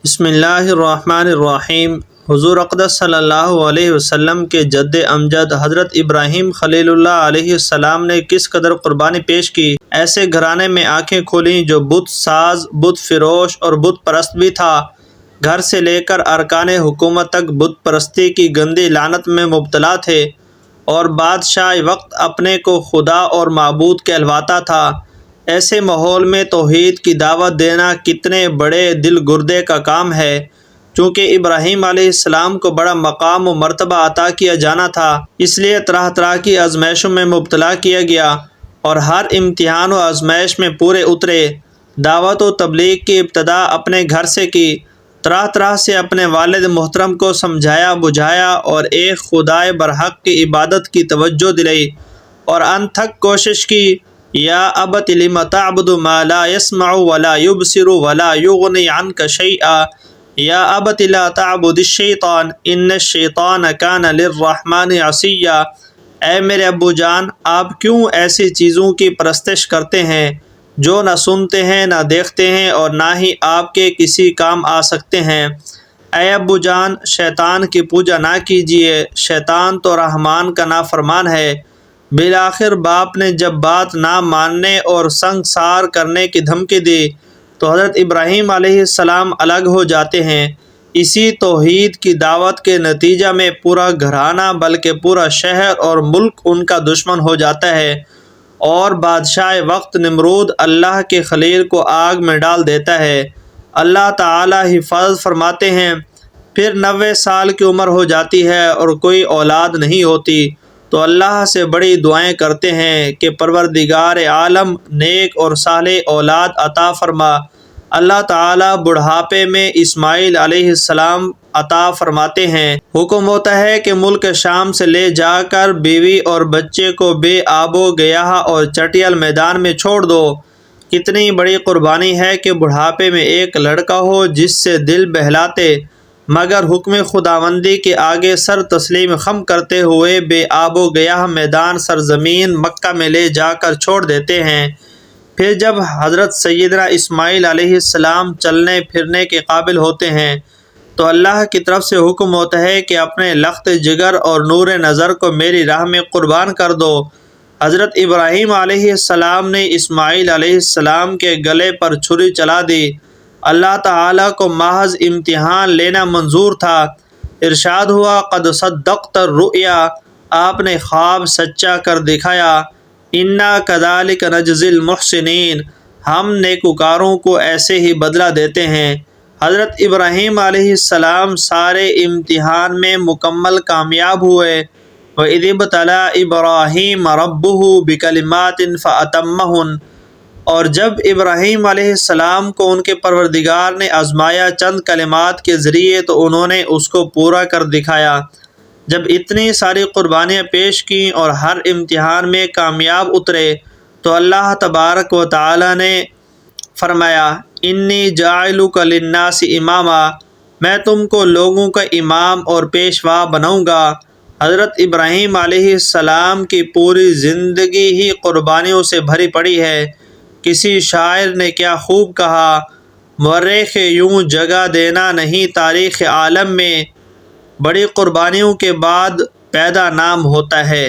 بسم اللہ الرحمن الرحیم۔ حضور اقدس صلی اللہ علیہ وسلم کے جد امجد حضرت ابراہیم خلیل اللہ علیہ السلام نے کس قدر قربانی پیش کی۔ ایسے گھرانے میں آنکھیں کھولیں جو بت ساز، بت فروش اور بت پرست بھی تھا۔ گھر سے لے کر ارکان حکومت تک بت پرستی کی گندی لعنت میں مبتلا تھے، اور بادشاہ وقت اپنے کو خدا اور معبود کہلواتا تھا۔ ایسے ماحول میں توحید کی دعوت دینا کتنے بڑے دل گردے کا کام ہے۔ چونکہ ابراہیم علیہ السلام کو بڑا مقام و مرتبہ عطا کیا جانا تھا، اس لیے طرح طرح کی آزمائشوں میں مبتلا کیا گیا، اور ہر امتحان و آزمائش میں پورے اترے۔ دعوت و تبلیغ کی ابتدا اپنے گھر سے کی، طرح طرح سے اپنے والد محترم کو سمجھایا بجھایا، اور ایک خدائے برحق کی عبادت کی توجہ دلائی، اور انتھک کوشش کی۔ یا ابت لم تعبد ما لا يسمع ولا يبصر ولا يغني عنك شيئا یا ابت لا تعبد الشیطان ان الشیطان کان للرحمن عصیا۔ اے میرے ابو جان، آپ کیوں ایسی چیزوں کی پرستش کرتے ہیں جو نہ سنتے ہیں، نہ دیکھتے ہیں، اور نہ ہی آپ کے کسی کام آ سکتے ہیں۔ اے ابو جان، شیطان کی پوجا نہ کیجیے، شیطان تو رحمان کا نافرمان ہے۔ بالآخر باپ نے جب بات نہ ماننے اور سنگسار کرنے کی دھمکی دی تو حضرت ابراہیم علیہ السلام الگ ہو جاتے ہیں۔ اسی توحید کی دعوت کے نتیجہ میں پورا گھرانہ بلکہ پورا شہر اور ملک ان کا دشمن ہو جاتا ہے، اور بادشاہ وقت نمرود اللہ کے خلیل کو آگ میں ڈال دیتا ہے۔ اللہ تعالی حفاظت فرماتے ہیں، پھر 90 سال کی عمر ہو جاتی ہے اور کوئی اولاد نہیں ہوتی، تو اللہ سے بڑی دعائیں کرتے ہیں کہ پروردگار عالم نیک اور صالح اولاد عطا فرما۔ اللہ تعالیٰ بڑھاپے میں اسماعیل علیہ السلام عطا فرماتے ہیں۔ حکم ہوتا ہے کہ ملک شام سے لے جا کر بیوی اور بچے کو بے آب و گیاہ اور چٹیل میدان میں چھوڑ دو۔ کتنی بڑی قربانی ہے کہ بڑھاپے میں ایک لڑکا ہو جس سے دل بہلاتے، مگر حکم خداوندی کے آگے سر تسلیم خم کرتے ہوئے بے آب و گیاہ میدان سرزمین مکہ میں لے جا کر چھوڑ دیتے ہیں۔ پھر جب حضرت سیدنا اسماعیل علیہ السلام چلنے پھرنے کے قابل ہوتے ہیں تو اللہ کی طرف سے حکم ہوتا ہے کہ اپنے لخت جگر اور نور نظر کو میری راہ میں قربان کر دو۔ حضرت ابراہیم علیہ السلام نے اسماعیل علیہ السلام کے گلے پر چھری چلا دی۔ اللہ تعالیٰ کو محض امتحان لینا منظور تھا۔ ارشاد ہوا، قد صدقت الرؤیا، آپ نے خواب سچا کر دکھایا۔ انا کذالک نجزی المحسنین، ہم نیکوکاروں کو ایسے ہی بدلہ دیتے ہیں۔ حضرت ابراہیم علیہ السلام سارے امتحان میں مکمل کامیاب ہوئے۔ وَإِذِ ابْتَلَىٰ إِبْرَاهِيمَ رَبُّهُ بِكَلِمَاتٍ فَأَتَمَّهُنَّ، اور جب ابراہیم علیہ السلام کو ان کے پروردگار نے آزمایا چند کلمات کے ذریعے تو انہوں نے اس کو پورا کر دکھایا۔ جب اتنی ساری قربانیاں پیش کیں اور ہر امتحان میں کامیاب اترے تو اللہ تبارک و تعالی نے فرمایا، انی جاعلک للناس اماما، میں تم کو لوگوں کا امام اور پیشوا بناؤں گا۔ حضرت ابراہیم علیہ السلام کی پوری زندگی ہی قربانیوں سے بھری پڑی ہے۔ کسی شاعر نے کیا خوب کہا، مورخ یوں جگہ دینا نہیں تاریخ عالم میں، بڑی قربانیوں کے بعد پیدا نام ہوتا ہے۔